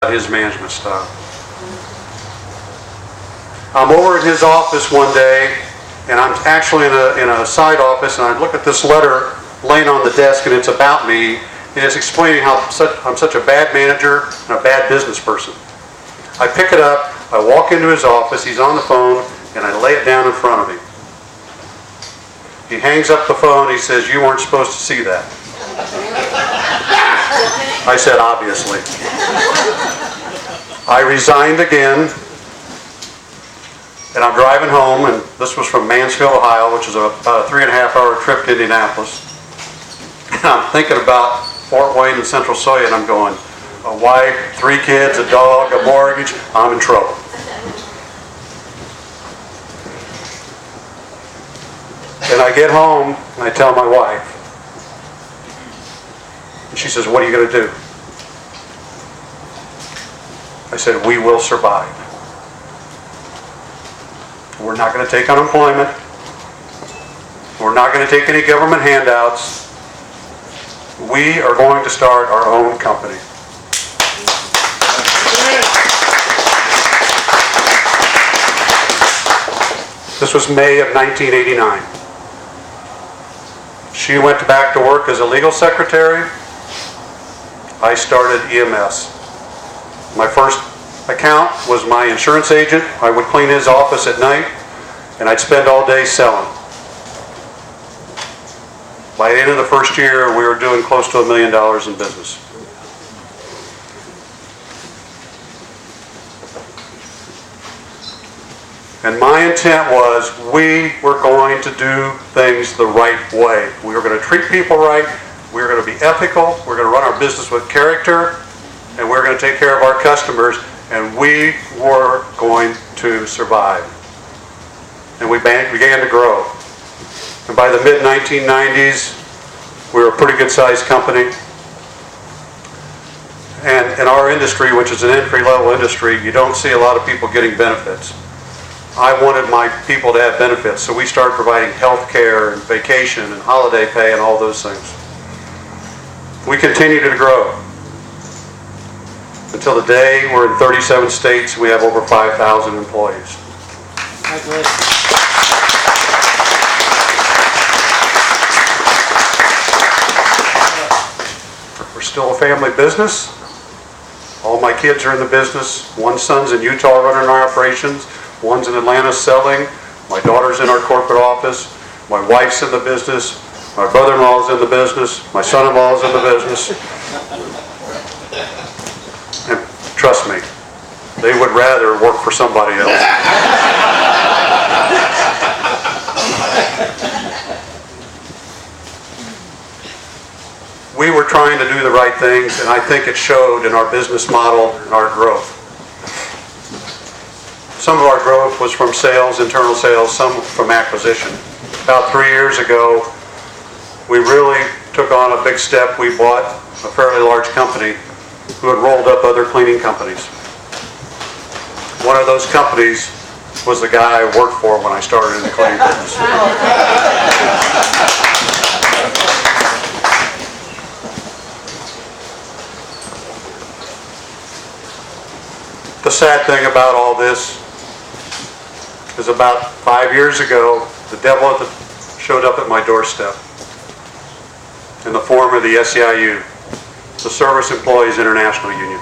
about his management style. I'm over in his office one day, and I'm actually in a side office, and I look at this letter laying on the desk, and it's about me, and it's explaining how I'm such a bad manager and a bad business person. I pick it up, I walk into his office, he's on the phone, and I lay it down in front of him. He hangs up the phone, he says, "You weren't supposed to see that." I said, "Obviously." I resigned again, and I'm driving home, and this was from Mansfield, Ohio, which is about a 3.5-hour trip to Indianapolis. And I'm thinking about Fort Wayne and Central Soya, and I'm going, a wife, 3 kids, a dog, a mortgage, I'm in trouble. And I get home, and I tell my wife. And she says, "What are you going to do?" I said, "We will survive. We're not going to take unemployment. We're not going to take any government handouts. We are going to start our own company." This was May of 1989. She went back to work as a legal secretary. I started EMS. My first account was my insurance agent. I would clean his office at night, and I'd spend all day selling. By the end of the first year, we were doing close to $1 million in business. And my intent was we were going to do things the right way. We were going to treat people right. We were going to be ethical. We were going to run our business with character. And we were going to take care of our customers. And we were going to survive. And we began to grow. And by the mid-1990s, we were a pretty good-sized company. And in our industry, which is an entry-level industry, you don't see a lot of people getting benefits. I wanted my people to have benefits, so we started providing health care and vacation and holiday pay and all those things. We continued to grow until the day we're in 37 states. We have over 5,000 employees. We're still a family business. All my kids are in the business. One son's in Utah running our operations. One's in Atlanta selling. My daughter's in our corporate office. My wife's in the business. My brother-in-law's in the business. My son-in-law's in the business. And trust me, they would rather work for somebody else. We were trying to do the right things, and I think it showed in our business model and our growth. Some of our growth was from sales, internal sales, some from acquisition. About 3 years ago, we really took on a big step. We bought a fairly large company who had rolled up other cleaning companies. One of those companies was the guy I worked for when I started in the cleaning business. The sad thing about all this is about 5 years ago, the devil showed up at my doorstep in the form of the SEIU, the Service Employees International Union.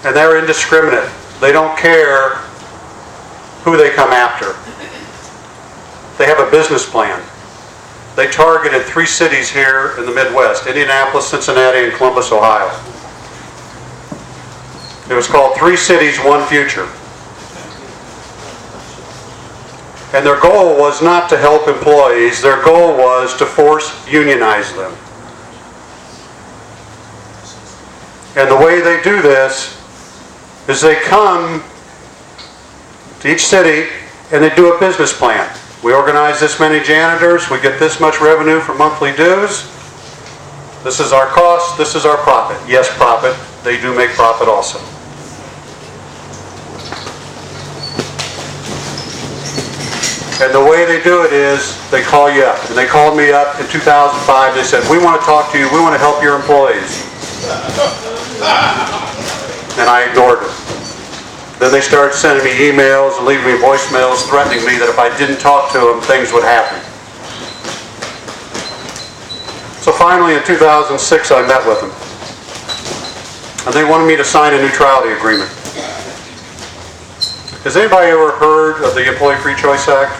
And they're indiscriminate. They don't care who they come after. They have a business plan. They targeted 3 cities here in the Midwest: Indianapolis, Cincinnati, and Columbus, Ohio. It was called 3 Cities, 1 Future. And their goal was not to help employees. Their goal was to force unionize them. And the way they do this is they come to each city and they do a business plan. We organize this many janitors. We get this much revenue for monthly dues. This is our cost. This is our profit. Yes, profit. They do make profit also. And the way they do it is they call you up. And they called me up in 2005. They said, we want to talk to you. We want to help your employees. And I ignored them. Then they started sending me emails and leaving me voicemails threatening me that if I didn't talk to them, things would happen. So finally in 2006 I met with them. And they wanted me to sign a neutrality agreement. Has anybody ever heard of the Employee Free Choice Act?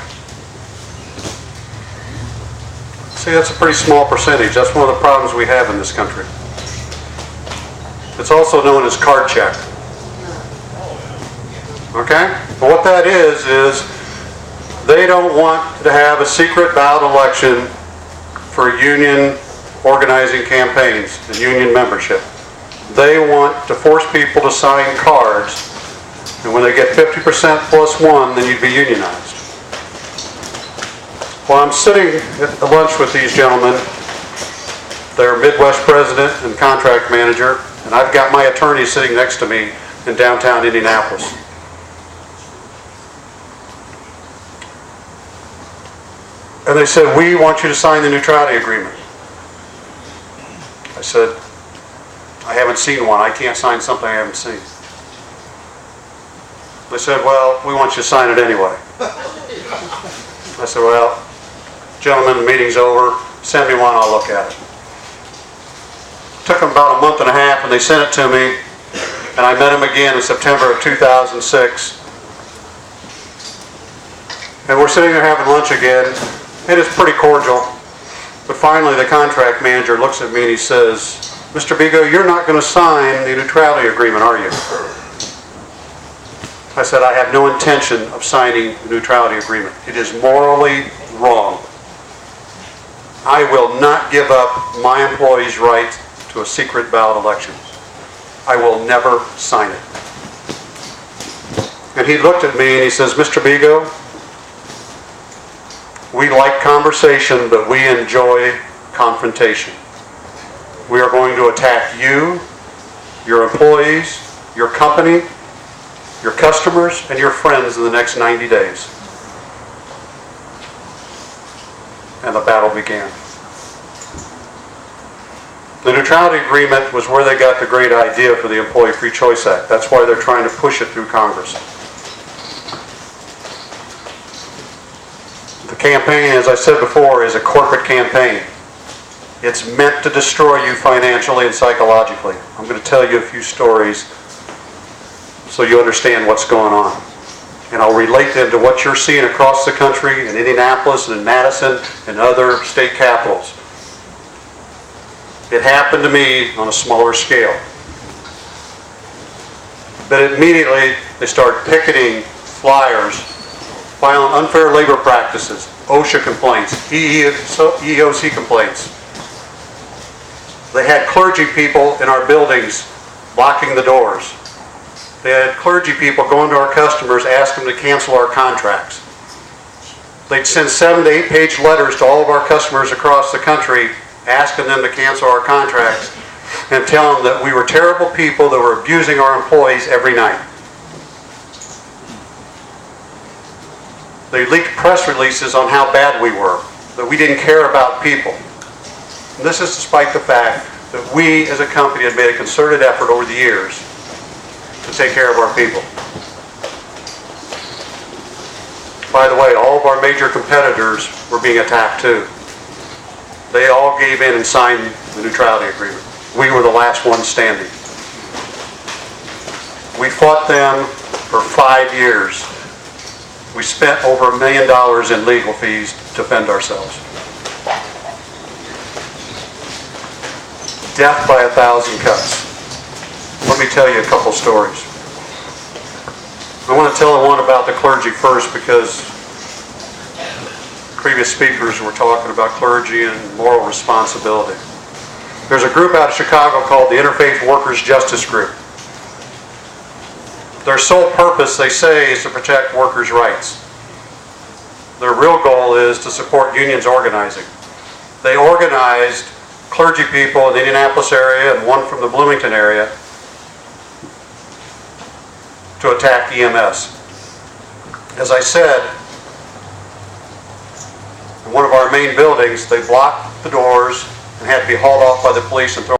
See, that's a pretty small percentage. That's one of the problems we have in this country. It's also known as card check. Okay? But what that is they don't want to have a secret ballot election for union organizing campaigns and union membership. They want to force people to sign cards, and when they get 50% plus one, then you'd be unionized. Well, I'm sitting at lunch with these gentlemen. They're Midwest president and contract manager, and I've got my attorney sitting next to me in downtown Indianapolis. And they said, we want you to sign the neutrality agreement. I said, I haven't seen one. I can't sign something I haven't seen. They said, well, we want you to sign it anyway. I said, well, gentlemen, the meeting's over. Send me one, I'll look at it. It took them about a month and a half, and they sent it to me. And I met them again in September of 2006. And we're sitting there having lunch again. It is pretty cordial. But finally, the contract manager looks at me and he says, Mr. Bego, you're not going to sign the neutrality agreement, are you? I said, I have no intention of signing the neutrality agreement. It is morally wrong. I will not give up my employees' right to a secret ballot election. I will never sign it. And he looked at me and he says, Mr. Bego, we like conversation, but we enjoy confrontation. We are going to attack you, your employees, your company, your customers, and your friends in the next 90 days. And the battle began. The neutrality agreement was where they got the great idea for the Employee Free Choice Act. That's why they're trying to push it through Congress. The campaign, as I said before, is a corporate campaign. It's meant to destroy you financially and psychologically. I'm going to tell you a few stories so you understand what's going on. And I'll relate them to what you're seeing across the country in Indianapolis and in Madison and other state capitals. It happened to me on a smaller scale. But immediately they started picketing flyers, filing unfair labor practices, OSHA complaints, EEOC complaints. They had clergy people in our buildings blocking the doors. They had clergy people going to our customers asking them to cancel our contracts. They'd send 7 to 8 page letters to all of our customers across the country asking them to cancel our contracts and tell them that we were terrible people that were abusing our employees every night. They leaked press releases on how bad we were, that we didn't care about people. And this is despite the fact that we as a company had made a concerted effort over the years to take care of our people. By the way, all of our major competitors were being attacked too. They all gave in and signed the neutrality agreement. We were the last ones standing. We fought them for 5 years. We spent over $1 million in legal fees to defend ourselves. Death by 1,000 cuts. Let me tell you a couple stories. I want to tell one about the clergy first because previous speakers were talking about clergy and moral responsibility. There's a group out of Chicago called the Interfaith Workers Justice Group. Their sole purpose, they say, is to protect workers' rights. Their real goal is to support unions organizing. They organized clergy people in the Indianapolis area and one from the Bloomington area to attack EMS. As I said, in one of our main buildings, they blocked the doors and had to be hauled off by the police and thrown